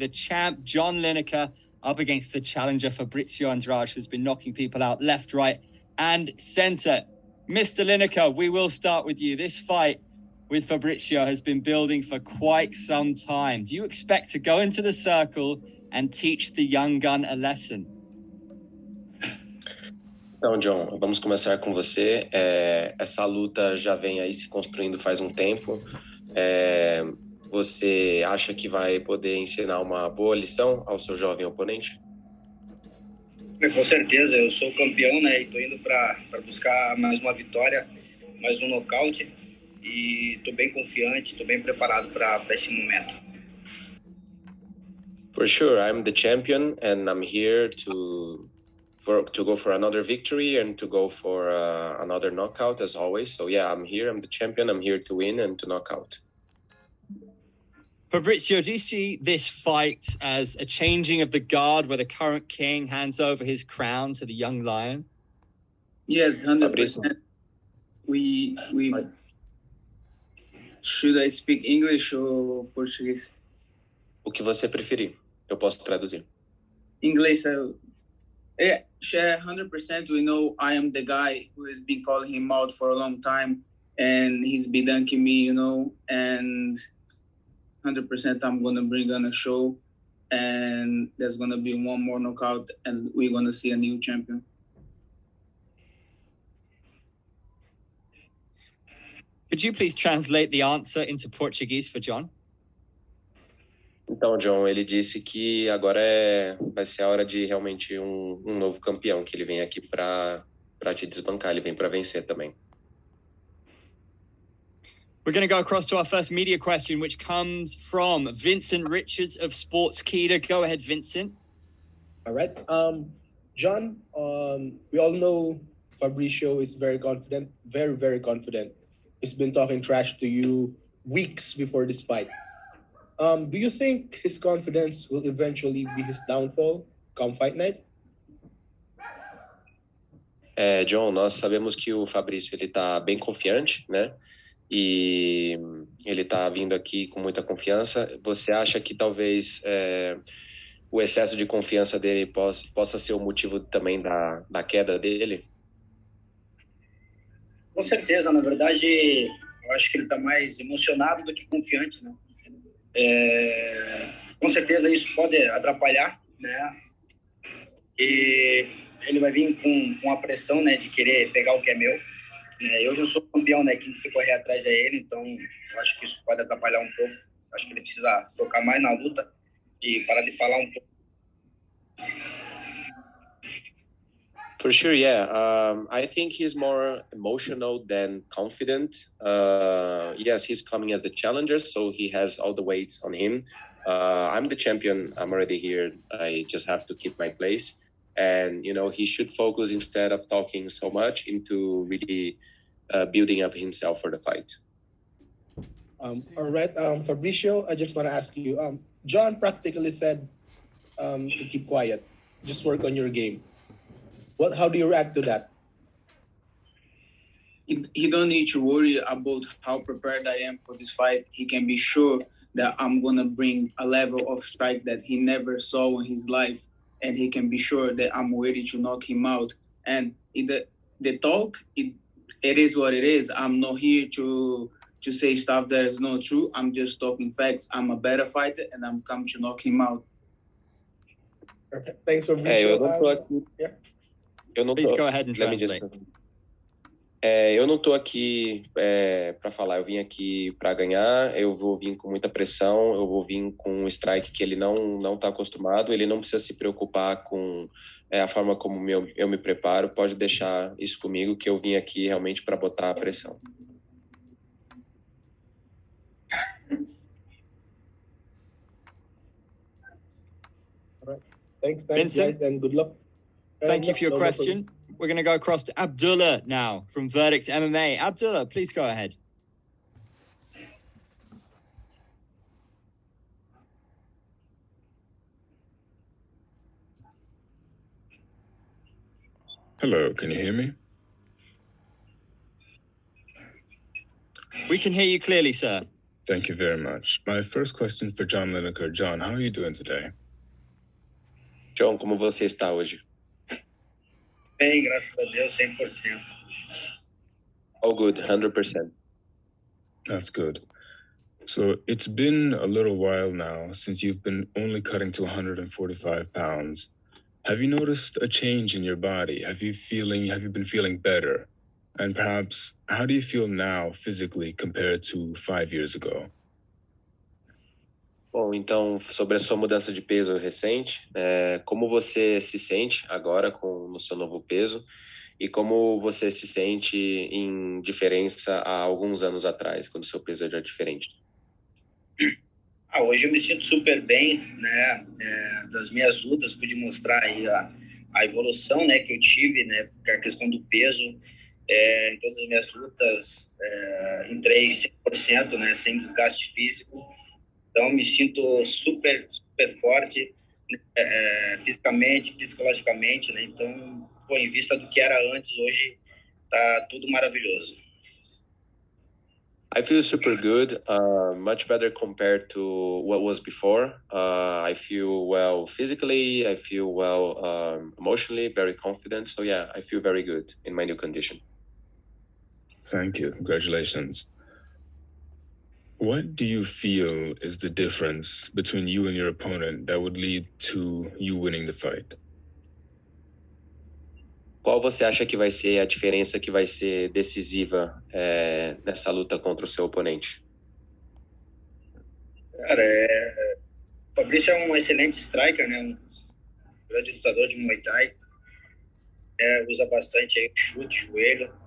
the champ, John Lineker, up against the challenger, Fabricio Andrade, who's been knocking people out left, right, and center. Mr. Lineker, we will start with you. This fight with Fabricio has been building for quite some time. Do you expect to go into the circle and teach the young gun a lesson? Então, John, vamos começar com você. Essa luta já vem aí se construindo faz um tempo. Você acha que vai poder ensinar uma boa lição ao seu jovem oponente? Com certeza, eu sou campeão, né? E tô indo para buscar mais uma vitória, mais um nocaute. E tô bem confiante, tô bem preparado para esse momento. For sure, I'm the champion and I'm here to go for another victory and to go for another knockout as always. So yeah, I'm here, I'm the champion, I'm here to win and to knock out. Fabricio, do you see this fight as a changing of the guard where the current king hands over his crown to the young lion? Yes, 100%. We should I speak English or Portuguese? O que você preferir, eu posso traduzir. English. Yeah, 100%. We know I am the guy who has been calling him out for a long time, and he's been dunking me, and 100% I'm gonna bring on a show, and there's gonna be one more knockout, and we're gonna see a new champion. Could you please translate the answer into Portuguese for John? Então, John, ele disse que agora vai ser a hora de realmente um novo campeão, que ele vem aqui para te desbancar, ele vem para vencer também. We're going to go across to our first media question, which comes from Vincent Richards of Sportskeeda. Go ahead, Vincent. All right. John, we all know Fabricio is very confident, very, very confident. He's been talking trash to you weeks before this fight. Do you think his confidence will eventually be his downfall come fight night? John, nós sabemos que o Fabrício ele tá bem confiante, né? E ele tá vindo aqui com muita confiança. Você acha que talvez o excesso de confiança dele possa ser o motivo também da queda dele? Com certeza, na verdade, eu acho que ele tá mais emocionado do que confiante, né? Com certeza isso pode atrapalhar, né? E ele vai vir com a pressão, né, de querer pegar o que é meu. Eu já sou campeão, né? Quem tem que correr atrás é ele, então eu acho que isso pode atrapalhar um pouco. Acho que ele precisa focar mais na luta e parar de falar um pouco. For sure, yeah. I think he's more emotional than confident. Yes, he's coming as the challenger, so he has all the weight on him. I'm the champion. I'm already here. I just have to keep my place. And, he should focus instead of talking so much into really building up himself for the fight. All right, Fabricio, I just want to ask you, John practically said to keep quiet, just work on your game. How do you react to that? He don't need to worry about how prepared I am for this fight. He can be sure that I'm going to bring a level of strike that he never saw in his life. And he can be sure that I'm ready to knock him out. And the talk, it is what it is. I'm not here to say stuff that is not true. I'm just talking facts. I'm a better fighter, and I'm coming to knock him out. Perfect. Thanks, Fabricio. Eu não tô aqui... Yeah. Please go ahead and translate. Eu não tô aqui para falar, eu vim aqui para ganhar, eu vou vir com muita pressão, eu vou vir com um strike que ele não tá acostumado, ele não precisa se preocupar com a forma como eu me preparo, pode deixar isso comigo, que eu vim aqui realmente para botar a pressão. Thanks, Vincent, guys, and good luck. Thank you for your question. We're going to go across to Abdullah now from Verdict MMA. Abdullah, please go ahead. Hello, can you hear me? We can hear you clearly, sir. Thank you very much. My first question for John Lineker. John, how are you doing today? John, como você está hoje? Bem, graças a Deus, 100%. All good, 100%. That's good. So it's been a little while now since you've been only cutting to 145 pounds. Have you noticed a change in your body? Have you been feeling better? And perhaps, how do you feel now physically compared to 5 years ago? Bom, então, sobre a sua mudança de peso recente, como você se sente agora no seu novo peso e como você se sente em diferença há alguns anos atrás, quando o seu peso era diferente? Hoje eu me sinto super bem, né? Das minhas lutas, pude mostrar aí a evolução, né, que eu tive, né, com a questão do peso. Em todas as minhas lutas, entrei 100%, né, sem desgaste físico. Então, me sinto super, super forte, fisicamente, psicologicamente, né? Então, em vista do que era antes, hoje tá tudo maravilhoso. I feel super good, much better compared to what was before. I feel well physically, I feel well emotionally, very confident. So yeah, I feel very good in my new condition. Thank you. Congratulations. What do you feel is the difference between you and your opponent that would lead to you winning the fight? Qual você acha que vai ser a diferença que vai ser decisiva nessa luta contra o seu oponente? Cara, o Fabrício é um excelente striker, né? Um grande lutador de Muay Thai. Usa bastante aí o chute, joelho.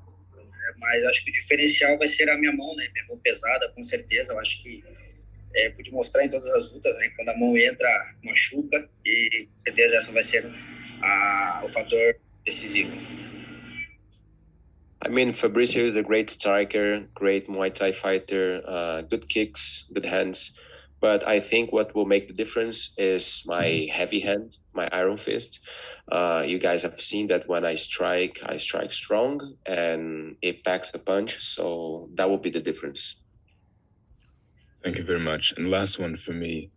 Mas acho que o diferencial vai ser a minha mão, né? Minha mão pesada, com certeza. Eu acho que pude mostrar em todas as lutas, né? Quando a mão entra, machuca. E com certeza essa vai ser o fator decisivo. I mean, Fabricio is a great striker, great Muay Thai fighter, good kicks, good hands. But I think what will make the difference is my heavy hand, my iron fist. You guys have seen that when I strike strong and it packs a punch. So that will be the difference. Thank you very much. And last one for me.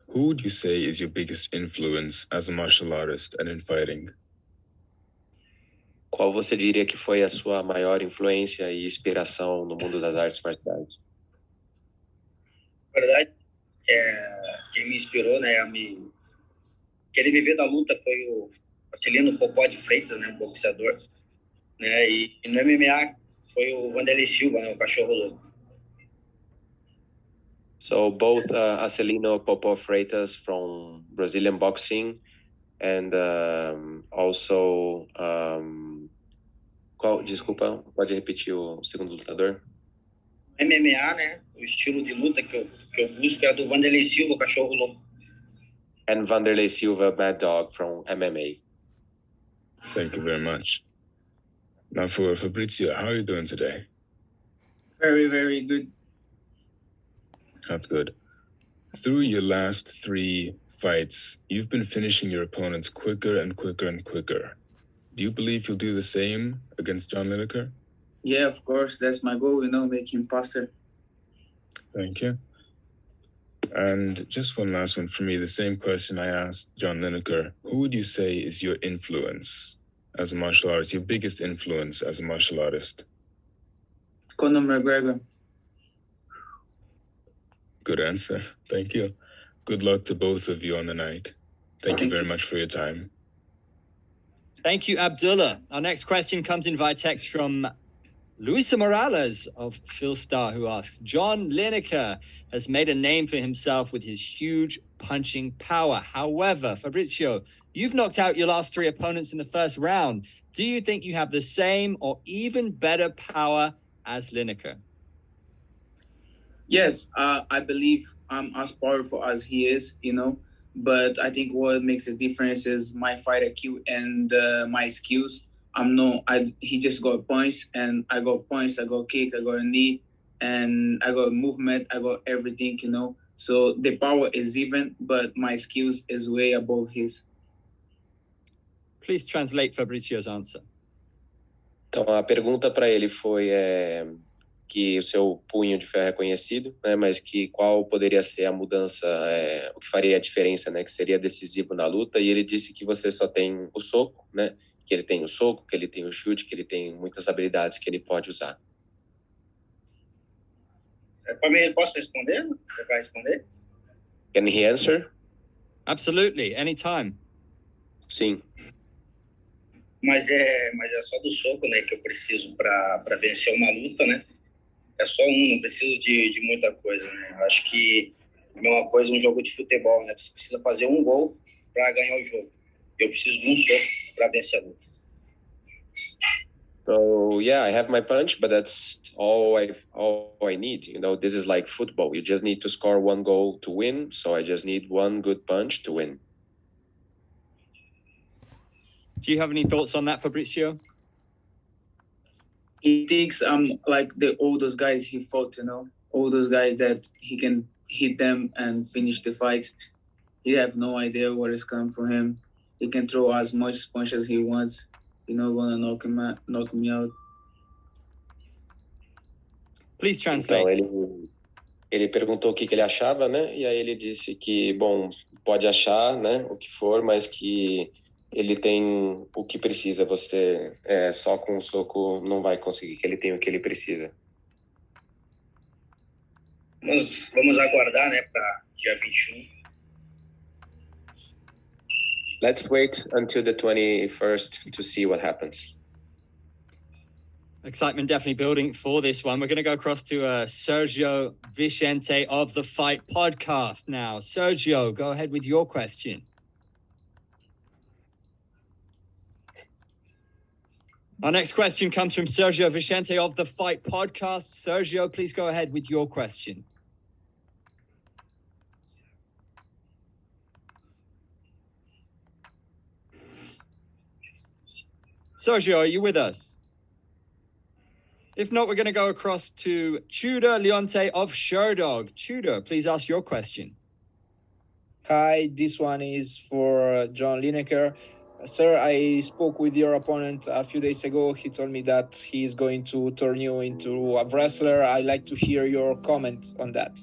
Who would you say is your biggest influence as a martial artist and in fighting? Qual você diria que foi a sua maior influência e inspiração no mundo das artes marciais? Na verdade, quem me inspirou, né, a querer viver da luta foi o Marcelino Popó de Freitas, né, um boxeador, né, e no MMA foi o Vanderlei Silva, né, o cachorro louco. So both Marcelino Popó Freitas from Brazilian boxing and also desculpa, pode repetir o segundo lutador? MMA, né? O estilo de luta que eu busco é do Vanderlei Silva, cachorro louco. And Vanderlei Silva, Mad Dog from MMA. Thank you very much. Now for Fabricio, how are you doing today? Very, very good. That's good. Through your last 3 fights, you've been finishing your opponents quicker and quicker and quicker. Do you believe you'll do the same against John Lineker? Yeah, of course. That's my goal, make him faster. Thank you. And just one last one for me, the same question I asked John Lineker. Who would you say is your influence as a martial artist, your biggest influence as a martial artist? Conor McGregor. Good answer. Thank you. Good luck to both of you on the night. Thank you very much for your time. Thank you, Abdullah. Our next question comes in via text from Luisa Morales of Phil Star, who asks, John Lineker has made a name for himself with his huge punching power. However, Fabricio, you've knocked out your last 3 opponents in the first round. Do you think you have the same or even better power as Lineker? Yes, I believe I'm as powerful as he is, But I think what makes the difference is my fight IQ and my skills. He just got points, and I got points. I got kick, I got a knee, and I got movement. I got everything, So the power is even, but my skills is way above his. Please translate Fabricio's answer. Então, a pergunta para ele foi que o seu punho de ferro é conhecido, né? Mas que qual poderia ser a mudança, o que faria a diferença, né? Que seria decisivo na luta. E ele disse que você só tem o soco, né? Que ele tem o soco, que ele tem o chute, que ele tem muitas habilidades que ele pode usar. Para mim, posso responder? Você vai responder? Can he answer? Absolutely, anytime. Sim. Mas é só do soco, né, que eu preciso para vencer uma luta, né? É só não preciso de muita coisa, né? Eu acho que é a mesma coisa um jogo de futebol, né? Você precisa fazer um gol para ganhar o jogo. Eu preciso de um soco para vencer a luta. So yeah, I have my punch, but that's all I need. You know, this is like football. You just need to score one goal to win. So I just need one good punch to win. Do you have any thoughts on that, Fabricio? He thinks I'm like all those guys he fought, you know, all those guys that he can hit them and finish the fight. He have no idea what is coming from him. He can throw as much punch as he wants. You're not gonna knock me out. Please Então translate. ele perguntou o que ele achava, né? E aí ele disse que, bom, pode achar, né, o que for, mas que ele tem o que precisa. Você só com um soco não vai conseguir, que ele tem o que ele precisa. Vamos aguardar, né, para dia 21. Let's wait until the 21st to see what happens. Excitement definitely building for this one. We're going to go across to Sergio Vicente of the Fight Podcast now. Sergio, go ahead with your question. Our next question comes from Sergio Vicente of the Fight Podcast. Sergio, please go ahead with your question. Sergio, are you with us? If not, we're going to go across to Tudor Leonte of Sherdog. Tudor, please ask your question. Hi, this one is for John Lineker. Sir, I spoke with your opponent a few days ago. He told me that he's going to turn you into a wrestler. I'd like to hear your comment on that.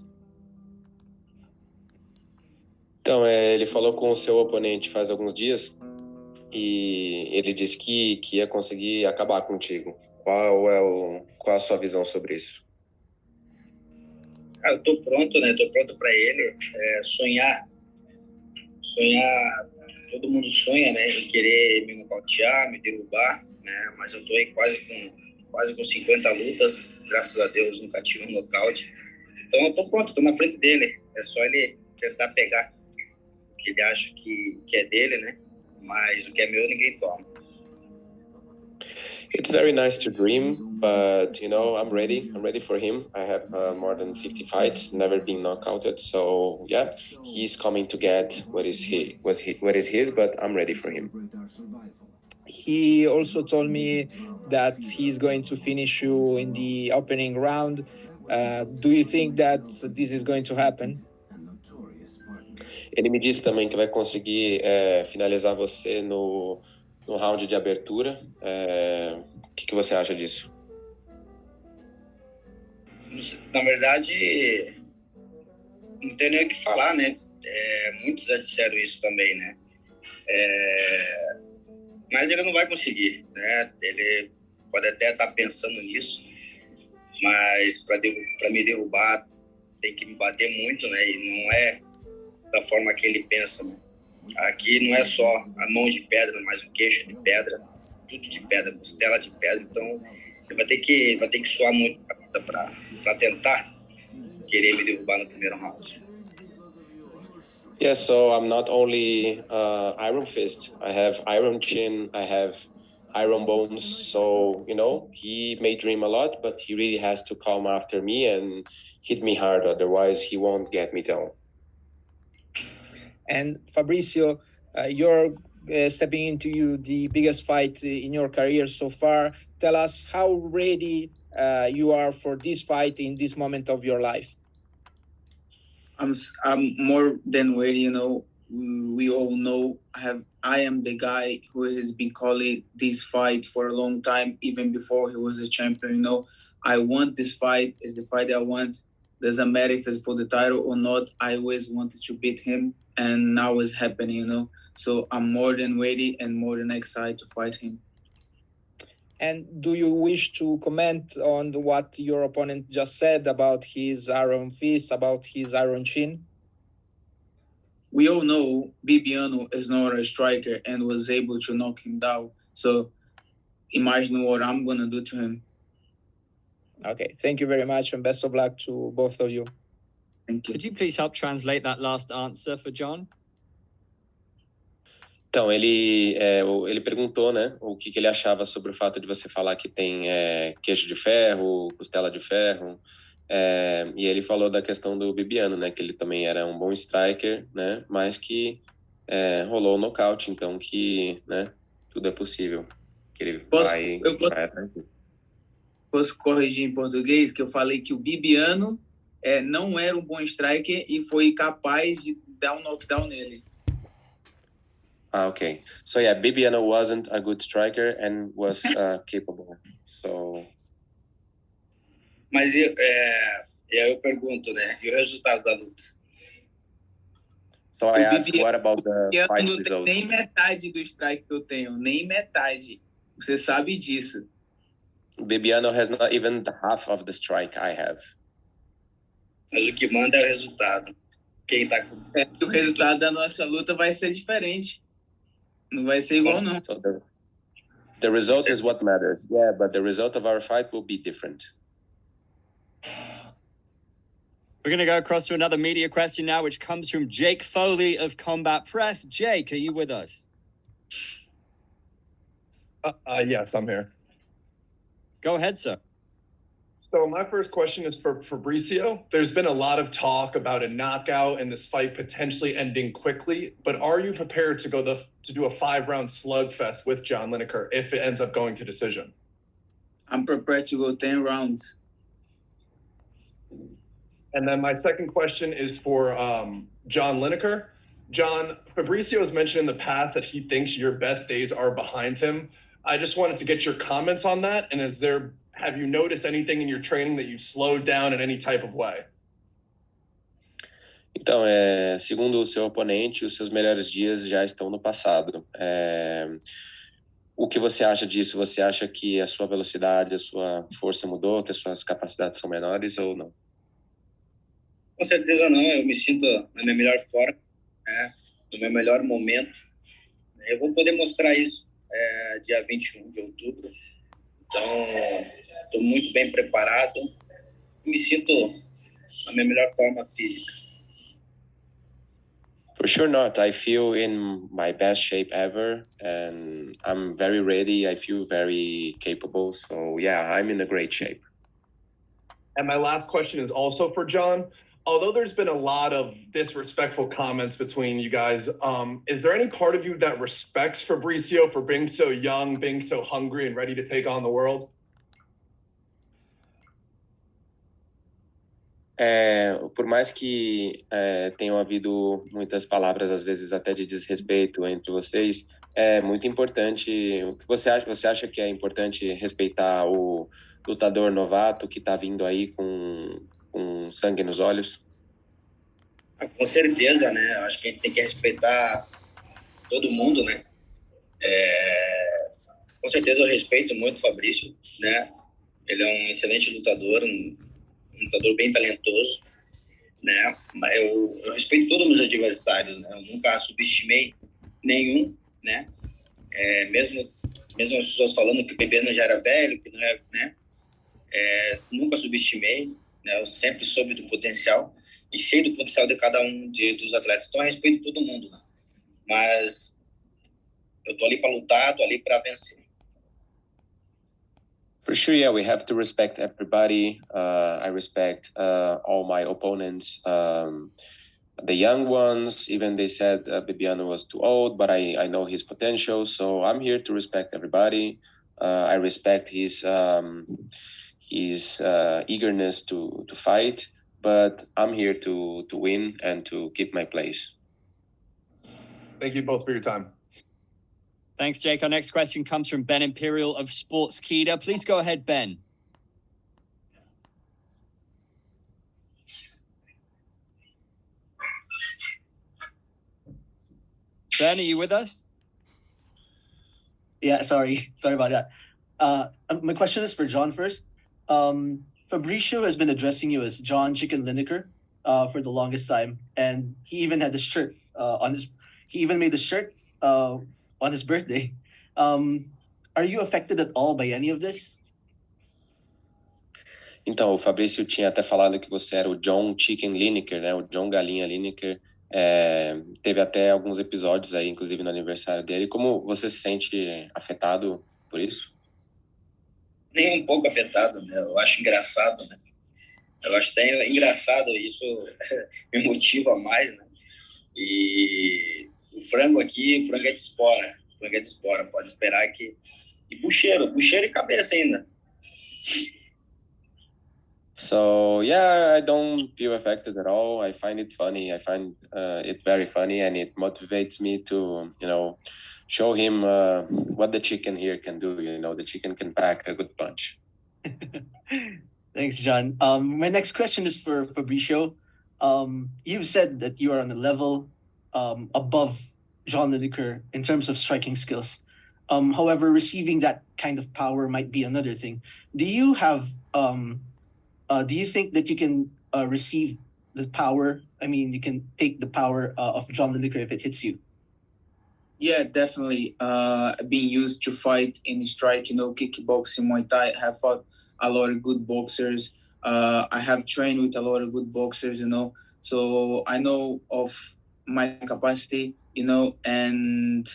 Então, ele falou com o seu oponente faz alguns dias e ele disse que ia conseguir acabar contigo. Qual a sua visão sobre isso? Eu tô pronto, né? Tô pronto para ele. Sonhar, todo mundo sonha, né? Em querer me nocautear, me derrubar, né? Mas eu tô aí quase com 50 lutas. Graças a Deus, nunca tive um nocaute. Então eu tô pronto, tô na frente dele. É só ele tentar pegar o que ele acha que é dele, né? Mas o que é meu, ninguém toma. It's very nice to dream, but, you know, I'm ready for him. I have more than 50 fights, never been knockouted. So, yeah, he's coming to get what is his, but I'm ready for him. He also told me that he's going to finish you in the opening round. Do you think that this is going to happen? Ele me disse também que vai conseguir finalizar você no round de abertura. O que você acha disso? Na verdade, não tem nem o que falar, né? Muitos já disseram isso também, né? Mas ele não vai conseguir, né? Ele pode até estar pensando nisso, mas para me derrubar tem que me bater muito, né? E não é da forma que ele pensa, né? Aqui não é só a mão de pedra, mas o queixo de pedra, tudo de pedra, costela de pedra. Então, ele vai ter que suar muito a cabeça para tentar querer me derrubar no primeiro round. Yeah, so I'm not only Iron Fist. I have Iron Chin, I have Iron Bones. So, you know, he may dream a lot, but he really has to come after me and hit me hard. Otherwise, he won't get me down. And Fabricio, you're stepping into the biggest fight in your career so far. Tell us how ready you are for this fight in this moment of your life. I'm more than ready, you know. We all know I am the guy who has been calling this fight for a long time, even before he was a champion, you know. I want this fight. It's the fight that I want. Doesn't matter if it's for the title or not. I always wanted to beat him, and now it's happening, you know. So I'm more than ready and more than excited to fight him. And do you wish to comment on what your opponent just said about his iron fist, about his iron chin? We all know Bibiano is not a striker and was able to knock him down. So imagine what I'm going to do to him. Okay, thank you very much and best of luck to both of you. Thank you. Could you please help translate that last answer for John? Então, ele perguntou, né, o que ele achava sobre o fato de você falar que tem queijo de ferro, costela de ferro, e ele falou da questão do Bibiano, né, que ele também era um bom striker, né, mas que rolou o nocaute, então que, né, tudo é possível, que ele vai atrás disso. Posso corrigir em português que eu falei que o Bibiano não era um bom striker e foi capaz de dar um knockdown nele. Okay. So yeah, Bibiano wasn't a good striker and was capable. So. Mas eu pergunto, né? E o resultado da luta? So I asked, what about the fight não result? Tem nem metade do strike que eu tenho, nem metade. Você sabe disso. Bibiano has not even the half of the strike I have. Mas o que manda é o resultado. Quem tá com... O resultado da nossa luta vai ser diferente. Não vai ser igual, não. So the result is what matters. Yeah, but the result of our fight will be different. We're going to go across to another media question now, which comes from Jake Foley of Combat Press. Jake, are you with us? Yes, I'm here. Go ahead, sir. So my first question is for Fabricio. There's been a lot of talk about a knockout and this fight potentially ending quickly, but are you prepared to do a 5-round slugfest with John Lineker if it ends up going to decision? I'm prepared to go 10 rounds. And then my second question is for John Lineker. John, Fabricio has mentioned in the past that he thinks your best days are behind him. I just wanted to get your comments on that. And have you noticed anything in your training that you've slowed down in any type of way? Então, segundo o seu oponente, os seus melhores dias já estão no passado. O que você acha disso? Você acha que a sua velocidade, a sua força mudou, que as suas capacidades são menores ou não? Com certeza não. Eu me sinto na minha melhor forma, né? No meu melhor momento. Eu vou poder mostrar isso dia 21 de outubro. Então, estou muito bem preparado. Me sinto na minha melhor forma física. For sure not. I feel in my best shape ever, and I'm very ready. I feel very capable. So yeah, I'm in a great shape. And my last question is also for John. Although there's been a lot of disrespectful comments between you guys, is there any part of you that respects Fabricio for being so young, being so hungry, and ready to take on the world? Por mais que tenham havido muitas palavras, às vezes até de desrespeito entre vocês, é muito importante. O que você acha? Você acha que é importante respeitar o lutador novato que está vindo aí com sangue nos olhos? Com certeza, né? Eu acho que a gente tem que respeitar todo mundo, né? Com certeza eu respeito muito o Fabrício, né? Ele é um excelente lutador, um lutador bem talentoso, né? Mas eu respeito todos os meus adversários, né? Eu nunca subestimei nenhum, né? Mesmo as pessoas falando que o Bibiano já era velho, que não é, né? Nunca subestimei, né? Eu sempre soube do potencial e sei do potencial de cada um dos atletas. Então eu respeito todo mundo, né? Mas eu tô ali para lutar, tô ali para vencer. For sure, yeah, we have to respect everybody. I respect all my opponents, the young ones. Even they said Bibiano was too old, but I know his potential. So I'm here to respect everybody. I respect his eagerness to fight, but I'm here to win and to keep my place. Thank you both for your time. Thanks, Jake. Our next question comes from Ben Imperial of Sportskeeda. Please go ahead, Ben. Ben, are you with us? Yeah, sorry about that. My question is for John first. Fabricio has been addressing you as John Chicken Lineker for the longest time, and he even had the shirt on his. He even made the shirt on his birthday. Are you affected at all by any of this? Então, o Fabrício tinha até falado que você era o John Chicken Lineker, né? O John Galinha Lineker. Teve até alguns episódios aí, inclusive no aniversário dele. Como você se sente afetado por isso? Nem um pouco afetado, né? Eu acho engraçado, né? Eu acho até engraçado, isso me motiva mais, né? E o frango aqui, o frango é de espora. O frango é de espora, pode esperar que... E bucheiro e cabeça ainda. So yeah, I don't feel affected at all. I find it funny. I find it very funny, and it motivates me to, show him what the chicken here can do. The chicken can pack a good punch. Thanks, John. My next question is for Fabricio. You've said that you are on a level above John Lineker in terms of striking skills. However, receiving that kind of power might be another thing. Do you think that you can receive the power? I mean, you can take the power of John Lineker if it hits you. Yeah, definitely. Being used to fight in strike, kickboxing, Muay Thai, I have fought a lot of good boxers. I have trained with a lot of good boxers, so I know of my capacity, and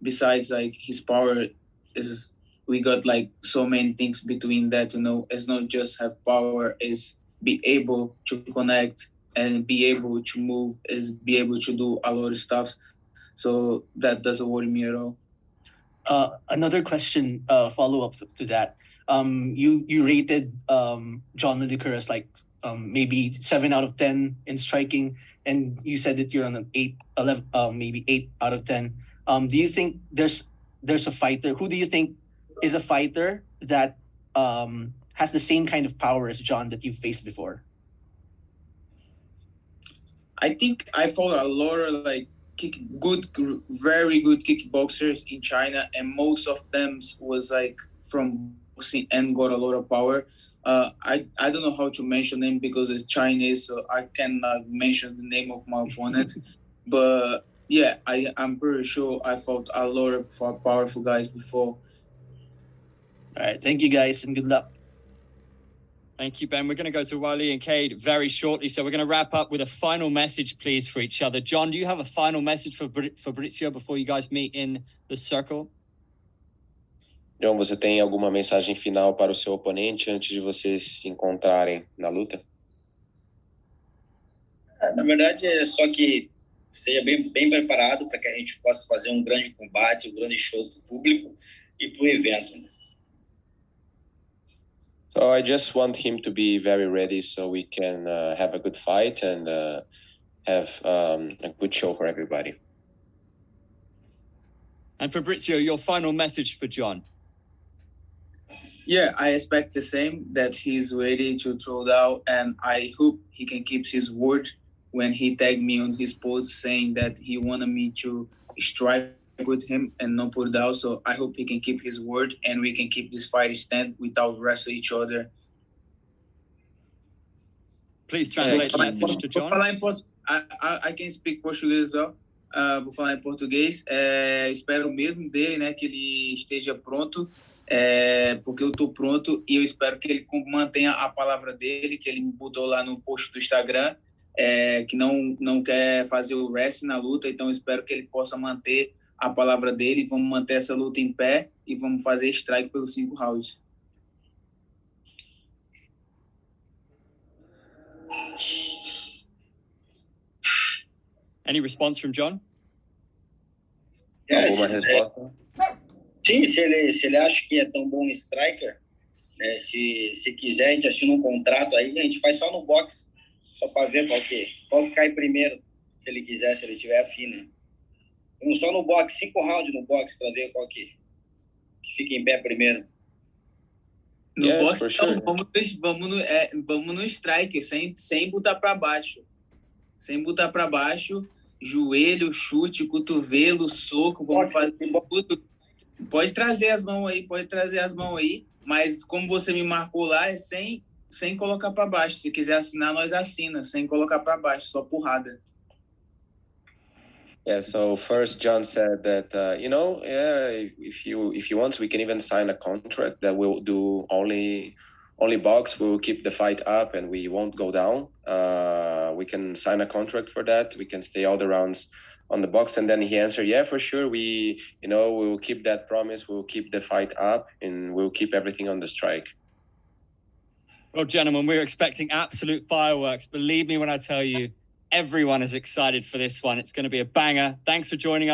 besides, like, his power is, we got like so many things between that, it's not just have power, is be able to connect and be able to move, is be able to do a lot of stuff. So that doesn't worry me at all. Another question, follow up to that. You rated John Lineker as like maybe 7 out of 10 in striking, and you said that you're on an 8, 11, maybe 8 out of 10. Do you think there's a fighter? Who do you think is a fighter that has the same kind of power as John that you've faced before? I think I fought a lot of like very good kickboxers in China, and most of them was like from boxing and got a lot of power. I don't know how to mention them because it's Chinese, so I cannot mention the name of my opponent. But yeah, I'm pretty sure I fought a lot of powerful guys before. All right, thank you guys, and good luck. Thank you, Ben. We're going to go to Wally and Cade very shortly. So we're going to wrap up with a final message, please, for each other. John, do you have a final message for Fabricio before you guys meet in the circle? John, você tem alguma mensagem final para o seu oponente antes de vocês se encontrarem na luta? Na verdade, é só que seja bem preparado para que a gente possa fazer um grande combate, um grande show para o público e para o evento, né? So I just want him to be very ready so we can have a good fight and have a good show for everybody. And Fabricio, your final message for John? Yeah, I expect the same, that he's ready to throw down, and I hope he can keep his word when he tagged me on his post saying that he wanted me to strike with him and not put down. So I hope he can keep his word and we can keep this fight stand without wrestling each other. Please translate the message to John. I can speak Portuguese as well. Vou falar em português. Espero mesmo dele, né, que ele esteja pronto, porque eu estou pronto e eu espero que ele mantenha a palavra dele, que ele me botou lá no post do Instagram, que não quer fazer o wrestling na luta, então eu espero que ele possa manter a palavra dele. Vamos manter essa luta em pé e vamos fazer strike pelos 5 rounds. Any response from John? Alguma resposta? Sim, se ele acha que é tão bom striker, né, se quiser, a gente assina um contrato aí, a gente faz só no box, só para ver qual que cai primeiro, se ele quiser, se ele tiver afim, né? Vamos só no box, 5 rounds no box, para ver qual que fica em pé primeiro. No box, for sure. Vamos no strike, sem botar para baixo. Sem botar para baixo joelho, chute, cotovelo, soco, vamos fazer tudo. Pode trazer as mãos aí, mas como você me marcou lá, é sem colocar para baixo. Se quiser assinar, nós assina, sem colocar para baixo, só porrada. Yeah, so first John said that, if you want, we can even sign a contract that will do only box. We will keep the fight up and we won't go down. We can sign a contract for that. We can stay all the rounds on the box. And then he answered, yeah, for sure. We will keep that promise. We'll keep the fight up and we'll keep everything on the strike. Well, gentlemen, we're expecting absolute fireworks. Believe me when I tell you, everyone is excited for this one. It's going to be a banger. Thanks for joining us.